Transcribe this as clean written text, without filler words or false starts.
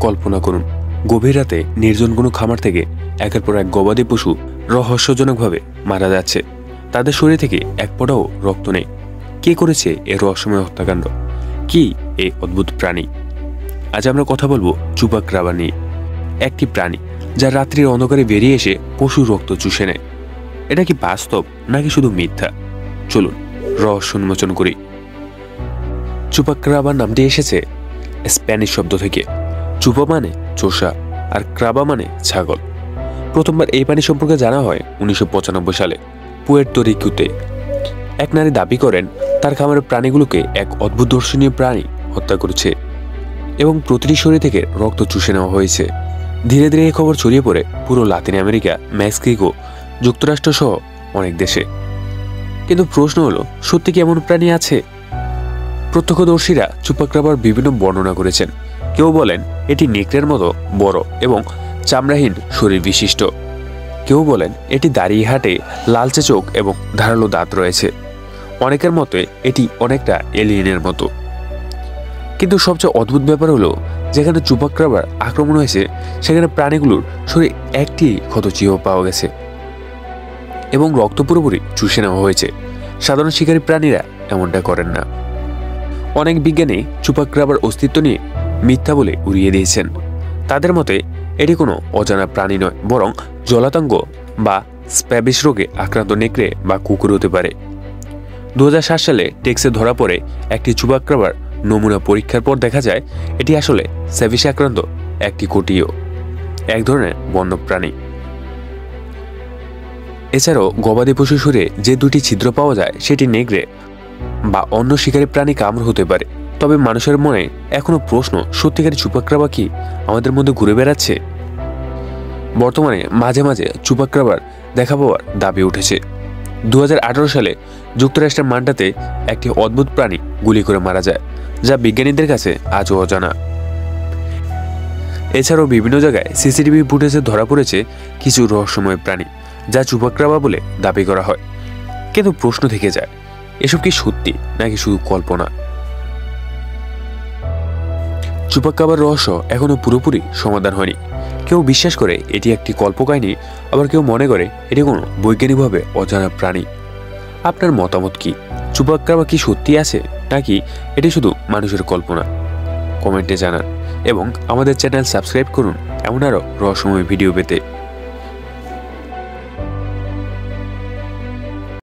কল্পনা করুন, গভীর রাতে নির্জন কোনো খামার থেকে একের পর এক গবাদি পশু রহস্যজনকভাবে মারা যাচ্ছে। তাদের শরীর থেকে এক ফোঁটাও রক্ত নেই। কে করেছে এ রহস্যময় হত্যাকাণ্ড? কি এই অদ্ভুত প্রাণী? আজ আমরা কথা বলবো চুপাক্রাবা নিয়ে, একটি প্রাণী যা রাত্রির অন্ধকারে বেরিয়ে এসে পশুর রক্ত চুষে নেয়। এটা কি বাস্তব নাকি শুধু মিথ্যা? চলুন রহস্য উন্মোচন করি। চুপাক্রাবা নামটি এসেছে স্প্যানিশ শব্দ থেকে। চুপা মানে চোষা আর ক্রাবা মানে ছাগল। প্রথমবার এই প্রাণী সম্পর্কে জানা হয় 1995 সালে পুয়ের্তো রিকোতে। এক নারী দাবি করেন তার খামারের প্রাণীগুলোকে এক অদ্ভুত দর্শনীয় প্রাণী হত্যা করেছে এবং প্রতিটি শরীর থেকে রক্ত চুষে নেওয়া হয়েছে। ধীরে ধীরে এই খবর ছড়িয়ে পড়ে পুরো লাতিন আমেরিকা, মেক্সিকো, যুক্তরাষ্ট্র সহ অনেক দেশে। কিন্তু প্রশ্ন হলো, সত্যি কি এমন প্রাণী আছে? প্রত্যক্ষদর্শীরা চুপাক্রাবার বিভিন্ন বর্ণনা করেছেন। কেউ বলেন এটি নেকড়ের মতো বড় এবং চামড়াহীন শরীর বিশিষ্ট। কেউ বলেন এটি দাঁড়িয়ে হাঁটে, লালচে চোখ এবং ধারালো দাঁত রয়েছে। অনেকের মতে এটি অনেকটা এলিয়েনের মতো। কিন্তু সবচেয়ে অদ্ভুত ব্যাপার হলো, যেখানে চুপাক্রাবার আক্রমণ হয়েছে সেখানে প্রাণীগুলোর শরীরে একটি ক্ষত চিহ্ন পাওয়া গেছে এবং রক্ত পুরোপুরি চুষে নেওয়া হয়েছে। সাধারণ শিকারী প্রাণীরা এমনটা করেন না। অনেক বিজ্ঞানী চুপাক্রাবার অস্তিত্ব নিয়ে মিথ্যা বলে উড়িয়ে দিয়েছেন। তাদের মতে এটি কোনো অজানা প্রাণী নয়, বরং জলাতঙ্ক বা স্প্যাবিস রোগে আক্রান্ত নেকড়ে বা কুকুর হতে পারে। 2007 সালে টেক্সে ধরা পড়ে একটি চুপাক্রাবার নমুনা পরীক্ষার পর দেখা যায় এটি আসলে স্প্যাবিসে আক্রান্ত একটি কোটিও, এক ধরনের বন্য প্রাণী। এছাড়াও গবাদি পশুর শরীরে যে দুটি ছিদ্র পাওয়া যায় সেটি নেকড়ে বা অন্য শিকারী প্রাণী কামড় হতে পারে। তবে মানুষের মনে এখনো প্রশ্ন, সত্যিকারী চুপাক্রাবা কি আমাদের মধ্যে ঘুরে বেড়াচ্ছে? বর্তমানে মাঝে মাঝে চুপাক্রাবার দেখা পাওয়ার দাবি উঠেছে। 2018 সালে যুক্তরাষ্ট্রের মান্টাতে একটি অদ্ভুত প্রাণী গুলি করে মারা যায়, যা বিজ্ঞানীদের কাছে আজও অজানা। এছাড়াও বিভিন্ন জায়গায় সিসিটিভি ফুটেজে ধরা পড়েছে কিছু রহস্যময় প্রাণী, যা চুপাক্রাবা বলে দাবি করা হয়। কিন্তু প্রশ্ন থেকে যায়, এসব কি সত্যি নাকি শুধু কল্পনা? চুপাক্রাবার রহস্য এখনো পুরোপুরি সমাধান হয়নি। কেউ বিশ্বাস করে এটি একটি কল্পকাহিনী, আবার কেউ মনে করে এটি কোনো বৈজ্ঞানিকভাবে অজানা প্রাণী। আপনার মতামত কি? চুপাক্রাবা কি সত্যি আছে নাকি এটি শুধু মানুষের কল্পনা? কমেন্টে জানান এবং আমাদের চ্যানেল সাবস্ক্রাইব করুন এমন আরও রহস্যময় ভিডিও পেতে।